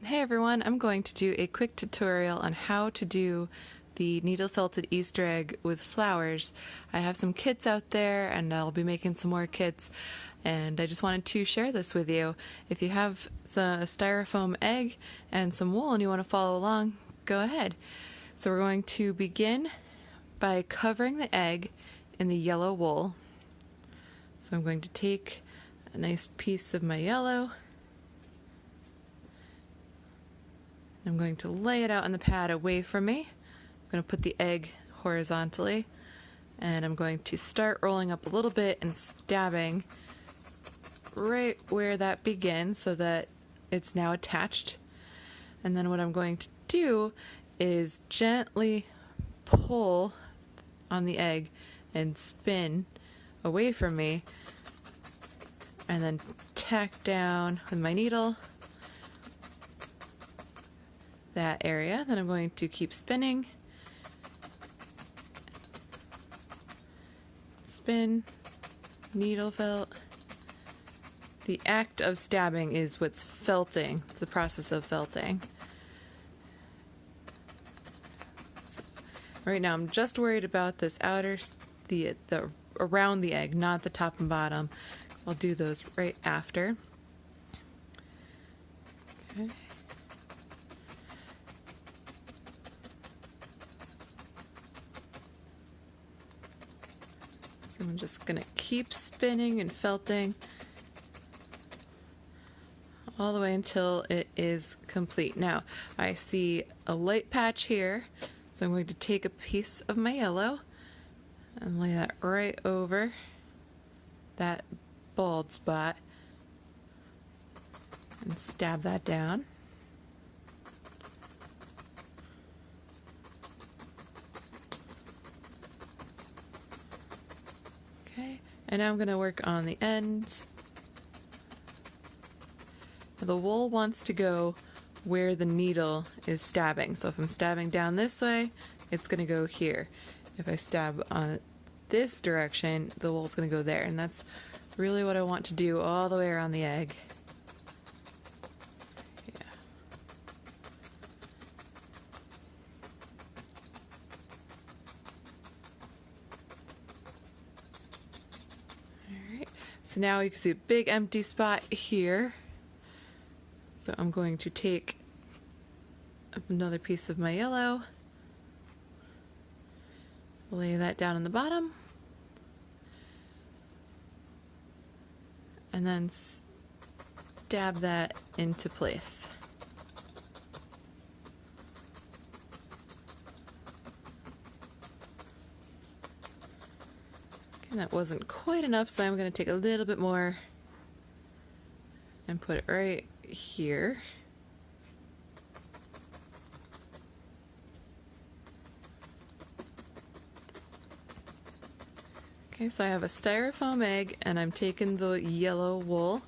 Hey everyone, I'm going to do a quick tutorial on how to do the needle felted Easter egg with flowers. I have some kits out there and I'll be making some more kits, and I just wanted to share this with you. If you have a styrofoam egg and some wool and you want to follow along, go ahead. So we're going to begin by covering the egg in the yellow wool. So I'm going to take a nice piece of my yellow. I'm going to lay it out on the pad away from me. I'm going to put the egg horizontally, and I'm going to start rolling up a little bit and stabbing right where that begins so that it's now attached. And then what I'm going to do is gently pull on the egg and spin away from me, and then tack down with my needle that area. Then I'm going to keep spinning, spin, needle felt. The act of stabbing is what's felting, the process of felting. So right now I'm just worried about this outer, the around the egg, not the top and bottom. I'll do those right after. Okay. I'm just going to keep spinning and felting all the way until it is complete. Now, I see a light patch here, so I'm going to take a piece of my yellow and lay that right over that bald spot and stab that down. Okay, and now I'm going to work on the ends. The wool wants to go where the needle is stabbing. So if I'm stabbing down this way, it's going to go here. If I stab on this direction, the wool's going to go there. And that's really what I want to do all the way around the egg. Yeah. Alright, so now you can see a big empty spot here. So I'm going to take another piece of my yellow, lay that down on the bottom, and then stab that into place. Okay, that wasn't quite enough, so I'm going to take a little bit more and put it right here. Okay, so I have a styrofoam egg and I'm taking the yellow wool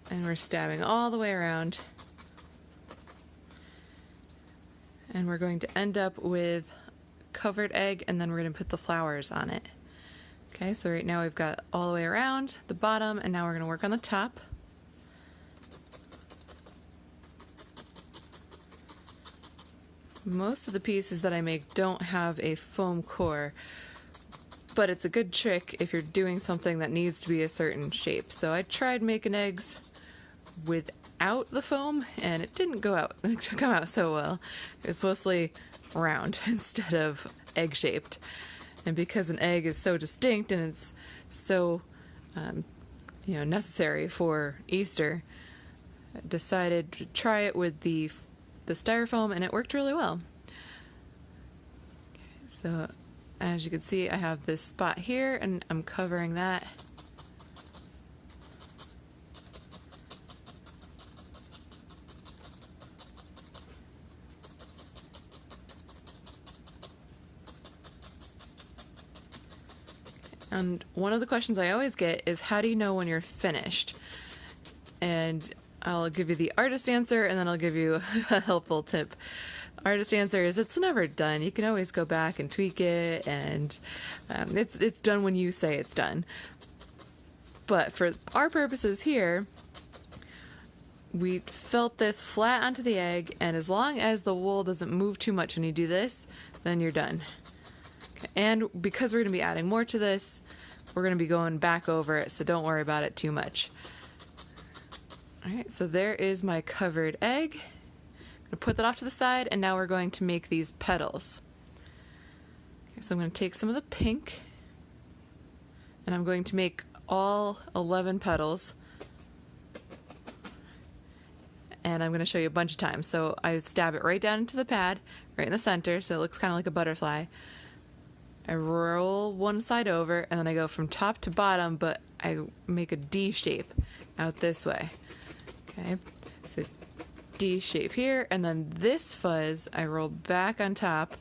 and we're stabbing all the way around, and we're going to end up with covered egg, and then we're going to put the flowers on it. Okay, so right now we've got all the way around the bottom, and now we're going to work on the top. Most of the pieces that I make don't have a foam core, but it's a good trick if you're doing something that needs to be a certain shape. So I tried making eggs without the foam, and it didn't come out so well. It was mostly round instead of egg-shaped. And because an egg is so distinct and it's so necessary for Easter, I decided to try it with the styrofoam, and it worked really well. Okay, so as you can see, I have this spot here and I'm covering that. And one of the questions I always get is, how do you know when you're finished? And I'll give you the artist answer, and then I'll give you a helpful tip. Artist answer is, it's never done. You can always go back and tweak it, and it's done when you say it's done. But for our purposes here, we felt this flat onto the egg, and as long as the wool doesn't move too much when you do this, then you're done. Okay. And because we're going to be adding more to this, we're going to be going back over it, so don't worry about it too much. Alright, so there is my covered egg. I'm going to put that off to the side, and now we're going to make these petals. Okay, so I'm going to take some of the pink, and I'm going to make all 11 petals. And I'm going to show you a bunch of times. So I stab it right down into the pad, right in the center, so it looks kind of like a butterfly. I roll one side over, and then I go from top to bottom, but I make a D shape out this way. Okay, so D shape here, and then this fuzz I roll back on top,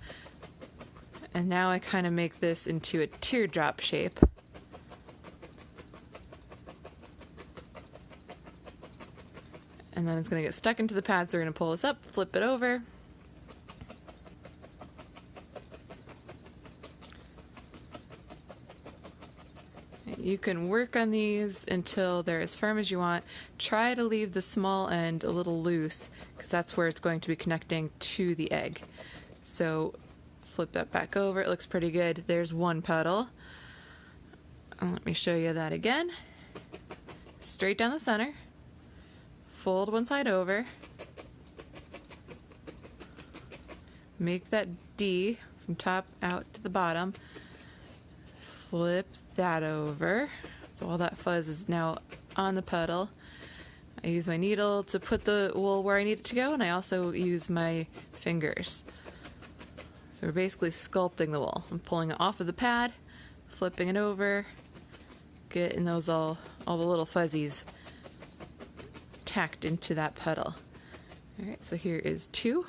and now I kind of make this into a teardrop shape. And then it's going to get stuck into the pad, so we're going to pull this up, flip it over. You can work on these until they're as firm as you want. Try to leave the small end a little loose, because that's where it's going to be connecting to the egg. So flip that back over. It looks pretty good. There's one petal. Let me show you that again. Straight down the center. Fold one side over, make that D from top out to the bottom, flip that over, so all that fuzz is now on the petal. I use my needle to put the wool where I need it to go, and I also use my fingers. So we're basically sculpting the wool. I'm pulling it off of the pad, flipping it over, getting those all the little fuzzies tacked into that petal. Alright, so here is 2.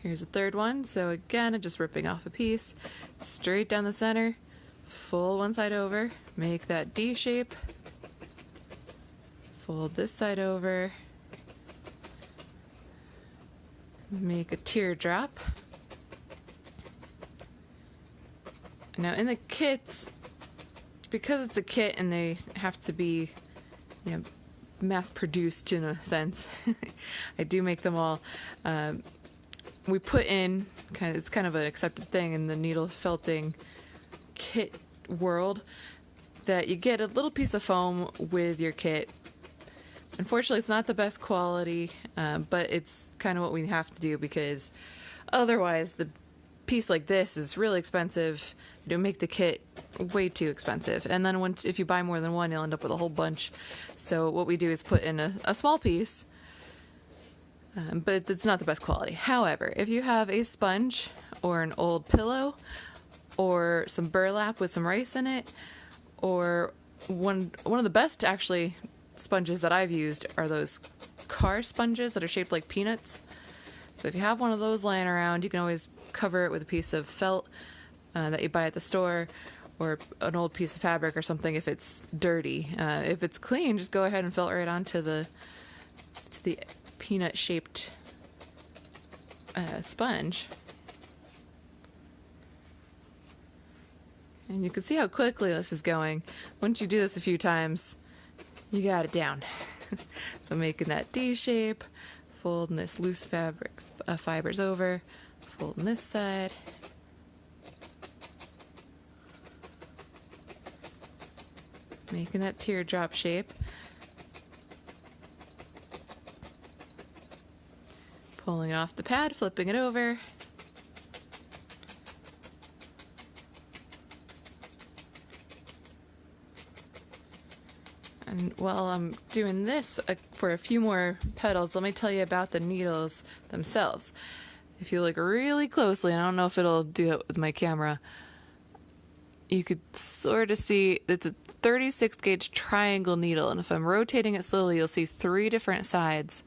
Here's a third one. So again, I'm just ripping off a piece, straight down the center, fold one side over, make that D shape, fold this side over, make a teardrop. Now in the kits, because it's a kit and they have to be mass produced in a sense, I do make them all. We put in, it's kind of an accepted thing in the needle felting kit world, that you get a little piece of foam with your kit. Unfortunately, it's not the best quality, but it's kind of what we have to do, because otherwise the piece like this is really expensive. You don't make the kit way too expensive, and then if you buy more than one, you'll end up with a whole bunch. So what we do is put in a small piece, but it's not the best quality. However, if you have a sponge or an old pillow or some burlap with some rice in it, or one of the best actually sponges that I've used are those car sponges that are shaped like peanuts. So if you have one of those laying around, you can always cover it with a piece of felt that you buy at the store, or an old piece of fabric or something if it's dirty. If it's clean, just go ahead and felt right onto the peanut shaped sponge. And you can see how quickly this is going. Once you do this a few times, you got it down. So making that D shape, folding this loose fabric fibers over, folding this side, making that teardrop shape, pulling it off the pad, flipping it over, and while I'm doing this for a few more petals, let me tell you about the needles themselves. If you look really closely, and I don't know if it'll do it with my camera, you could sort of see it's a 36 gauge triangle needle, and if I'm rotating it slowly, you'll see 3 different sides.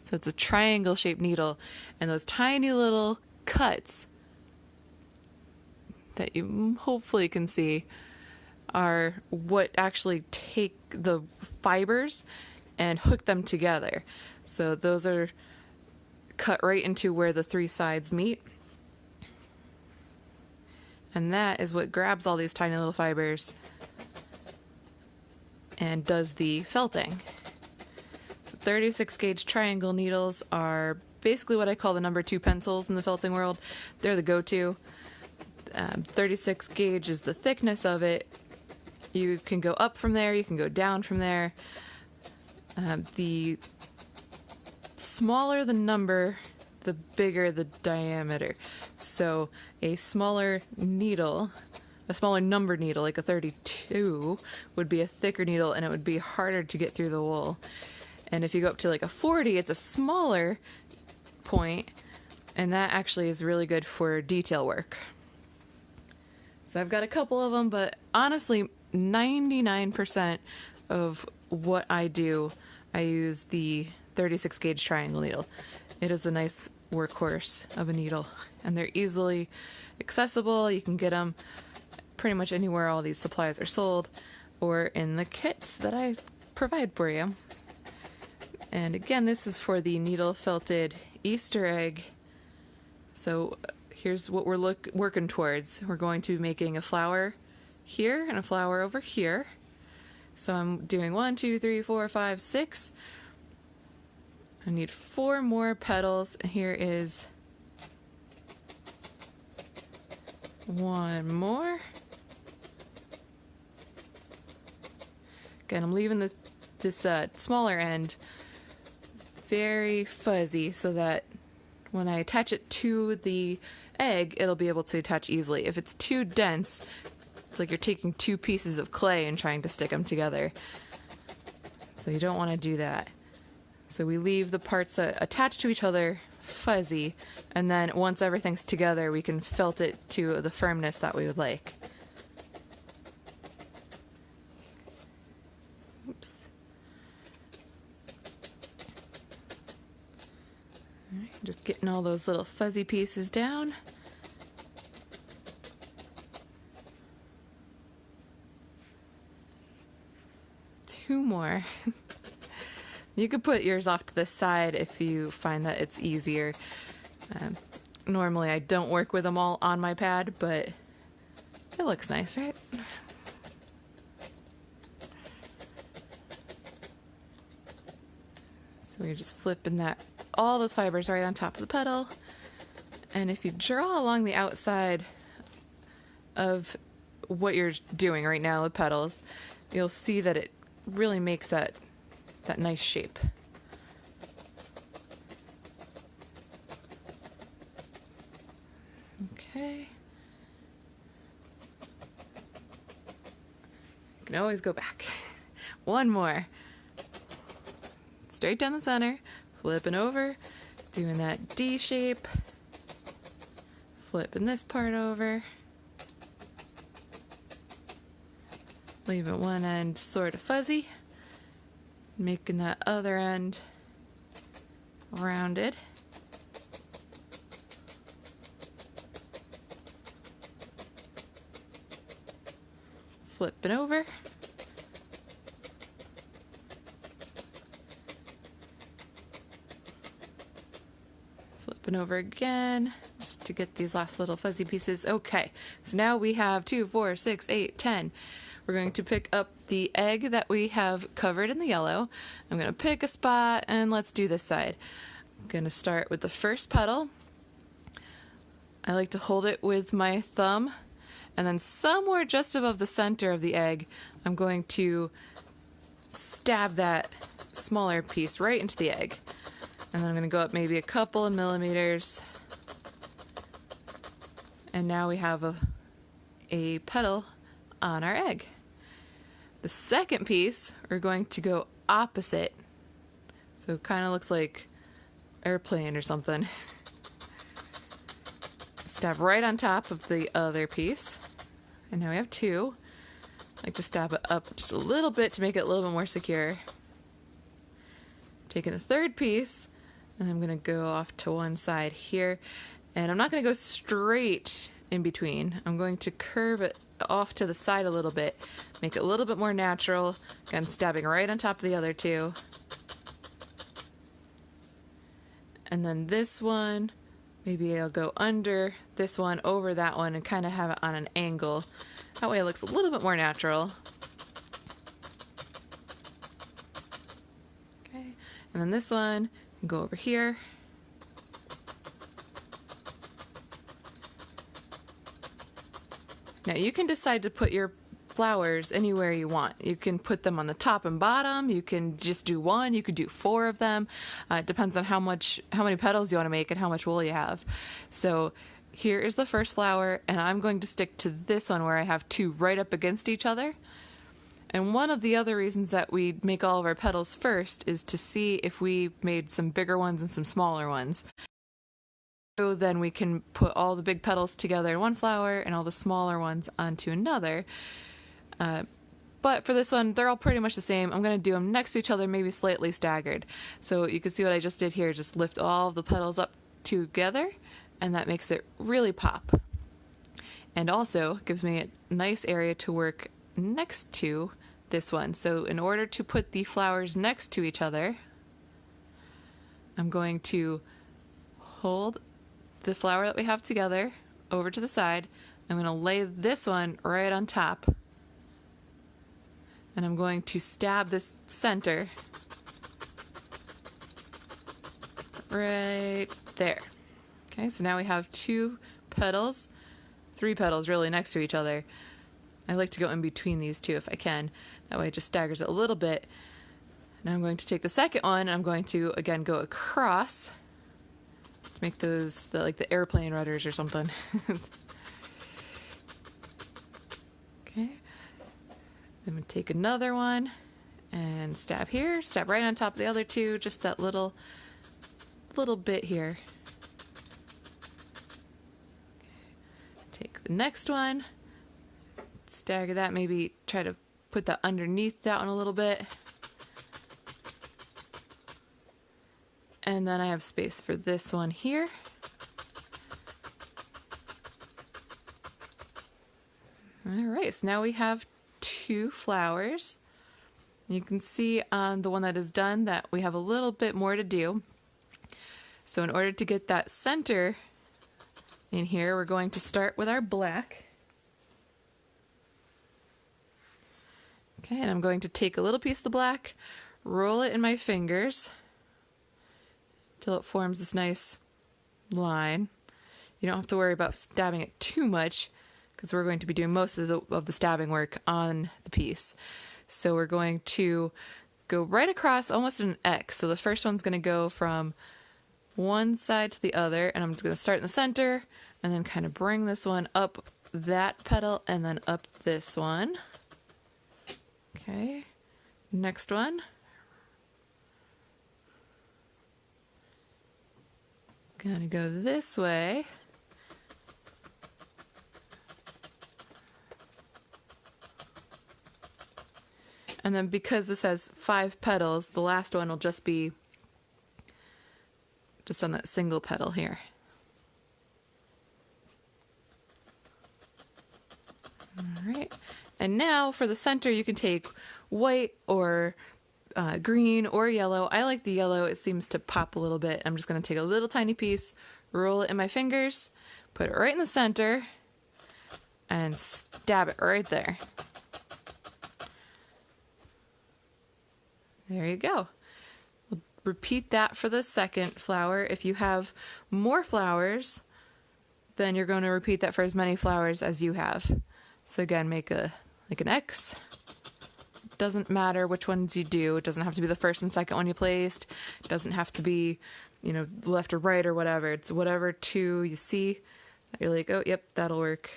So it's a triangle shaped needle, and those tiny little cuts that you hopefully can see are what actually take the fibers and hook them together. So those are cut right into where the 3 sides meet. And that is what grabs all these tiny little fibers and does the felting. So 36 gauge triangle needles are basically what I call the number 2 pencils in the felting world. They're the go-to. 36 gauge is the thickness of it. You can go up from there, you can go down from there. The smaller the number, the bigger the diameter. So a smaller needle, a smaller number needle, like a 32, would be a thicker needle and it would be harder to get through the wool. And if you go up to like a 40, it's a smaller point, and that actually is really good for detail work. So I've got a couple of them, but honestly, 99% of what I do, I use the 36 gauge triangle needle. It is a nice workhorse of a needle, and they're easily accessible. You can get them pretty much anywhere all these supplies are sold, or in the kits that I provide for you. And again, this is for the Needle Felted Easter egg. So here's what we're working towards. We're going to be making a flower here and a flower over here. So I'm doing 1, 2, 3, 4, 5, 6. I need 4 more petals. Here is 1 more. Again, I'm leaving this smaller end very fuzzy so that when I attach it to the egg, it'll be able to attach easily. If it's too dense, it's like you're taking 2 pieces of clay and trying to stick them together. So you don't want to do that. So we leave the parts attached to each other fuzzy, and then once everything's together, we can felt it to the firmness that we would like. Oops. All right, just getting all those little fuzzy pieces down. Two more. You could put yours off to the side if you find that it's easier. Normally I don't work with them all on my pad, but it looks nice, right? So we're just flipping all those fibers right on top of the petal. And if you draw along the outside of what you're doing right now with petals, you'll see that it really makes that nice shape. Okay. You can always go back. One more. Straight down the center, flipping over, doing that D shape, flipping this part over, leaving one end sort of fuzzy, making that other end rounded. Flipping over. Flipping over again, just to get these last little fuzzy pieces. Okay, so now we have 2, 4, 6, 8, 10. We're going to pick up the egg that we have covered in the yellow. I'm going to pick a spot, and let's do this side. I'm going to start with the first petal. I like to hold it with my thumb, and then somewhere just above the center of the egg, I'm going to stab that smaller piece right into the egg. And then I'm going to go up maybe a couple of millimeters. And now we have a petal on our egg. The second piece, we're going to go opposite. So it kind of looks like airplane or something. Stab right on top of the other piece. And now we have 2. I like to stab it up just a little bit to make it a little bit more secure. Taking the third piece, and I'm going to go off to one side here. And I'm not going to go straight in between. I'm going to curve it off to the side a little bit, make it a little bit more natural. Again, stabbing right on top of the other 2. And then this one, maybe I'll go under this one, over that one, and kind of have it on an angle. That way it looks a little bit more natural. And then this one can go over here. Now you can decide to put your flowers anywhere you want. You can put them on the top and bottom. You can just do one. You could do 4 of them. It depends on how many petals you want to make and how much wool you have. So here is the first flower, and I'm going to stick to this one where I have 2 right up against each other. And one of the other reasons that we make all of our petals first is to see if we made some bigger ones and some smaller ones. So then we can put all the big petals together in one flower and all the smaller ones onto another. But for this one, they're all pretty much the same. I'm going to do them next to each other, maybe slightly staggered. So you can see what I just did here, just lift all of the petals up together, and that makes it really pop. And also gives me a nice area to work next to this one. So in order to put the flowers next to each other, I'm going to hold the flower that we have together over to the side. I'm going to lay this one right on top. And I'm going to stab this center right there. Okay, so now we have 2 petals, 3 petals really next to each other. I like to go in between these 2 if I can. That way it just staggers it a little bit. Now I'm going to take the second one and I'm going to again go across to make those like the airplane rudders or something. Okay. I'm going to take another one and stab here, stab right on top of the other 2, just that little bit here. Take the next one, stagger that, maybe try to put that underneath that one a little bit. And then I have space for this one here. All right, so now we have 2 flowers. You can see on the one that is done that we have a little bit more to do. So in order to get that center in here, we're going to start with our black. Okay, and I'm going to take a little piece of the black, roll it in my fingers till it forms this nice line. You don't have to worry about stabbing it too much because we're going to be doing most of the stabbing work on the piece. So we're going to go right across almost an X. So the first one's going to go from one side to the other, and I'm just going to start in the center and then kind of bring this one up that petal and then up this one. Okay, next one. Gonna go this way. And then because this has 5 petals, the last one will just be just on that single petal here. All right. And now for the center, you can take white or green or yellow. I like the yellow. It seems to pop a little bit. I'm just going to take a little tiny piece, roll it in my fingers, put it right in the center, and stab it right there. There you go. We'll repeat that for the second flower. If you have more flowers, then you're going to repeat that for as many flowers as you have. So again, make an X. Doesn't matter which ones you do. It doesn't have to be the first and second one you placed. It doesn't have to be, left or right or whatever. It's whatever 2 you see that you're like, oh, yep, that'll work.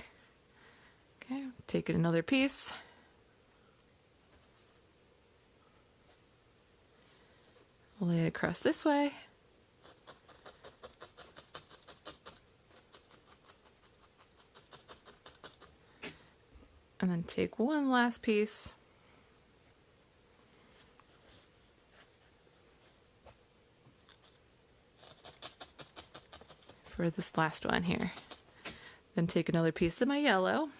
Okay, take another piece. Lay it across this way. And then take one last piece. For this last one here. Then take another piece of my yellow.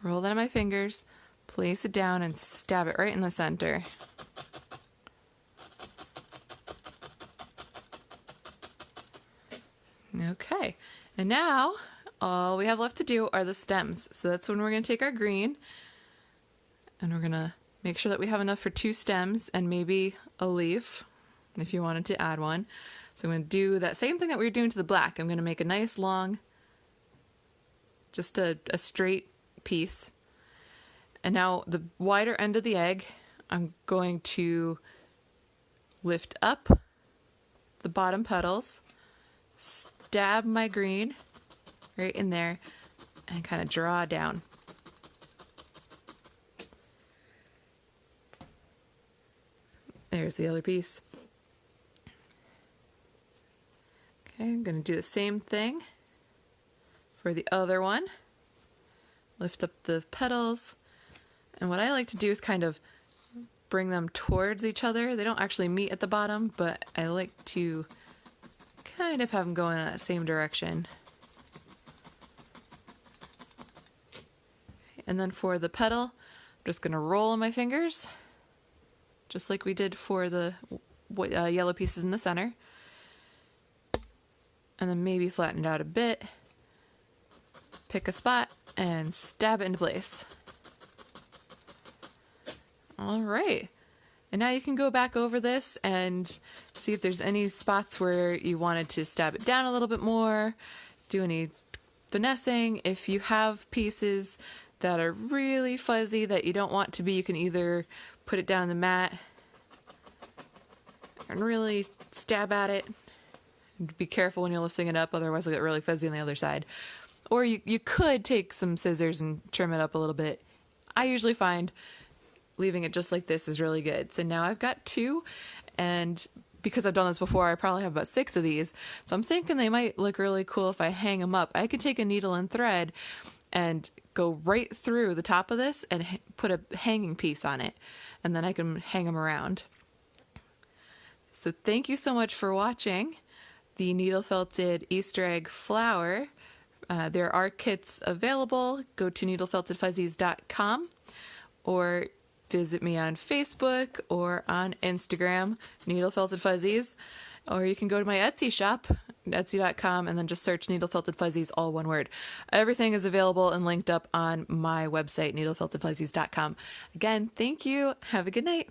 Roll that in my fingers. Place it down and stab it right in the center. Okay, and now all we have left to do are the stems. So that's when we're going to take our green and we're going to Make sure that we have enough for 2 stems and maybe a leaf if you wanted to add one. So I'm going to do that same thing that we were doing to the black. I'm going to make a nice long, just a straight piece. And now the wider end of the egg, I'm going to lift up the bottom petals, stab my green right in there, and kind of draw down. There's the other piece. Okay, I'm going to do the same thing for the other one. Lift up the petals. And what I like to do is kind of bring them towards each other. They don't actually meet at the bottom, but I like to kind of have them going in that same direction. And then for the petal, I'm just going to roll my fingers, just like we did for the yellow pieces in the center. And then maybe flatten it out a bit. Pick a spot and stab it into place. All right. And now you can go back over this and see if there's any spots where you wanted to stab it down a little bit more, do any finessing. If you have pieces that are really fuzzy that you don't want to be, you can either put it down on the mat and really stab at it. And be careful when you're lifting it up, otherwise it'll get really fuzzy on the other side. Or you could take some scissors and trim it up a little bit. I usually find leaving it just like this is really good. So now I've got 2, and because I've done this before, I probably have about 6 of these. So I'm thinking they might look really cool if I hang them up. I could take a needle and thread and go right through the top of this and put a hanging piece on it, and then I can hang them around. So thank you so much for watching the Needle Felted Easter egg flower. There are kits available. Go to needlefeltedfuzzies.com or visit me on Facebook or on Instagram, Needle Felted Fuzzies, or you can go to my Etsy shop, etsy.com, and then just search Needle Felted Fuzzies, all one word. Everything is available and linked up on my website, needlefeltedfuzzies.com. Again, thank you. Have a good night.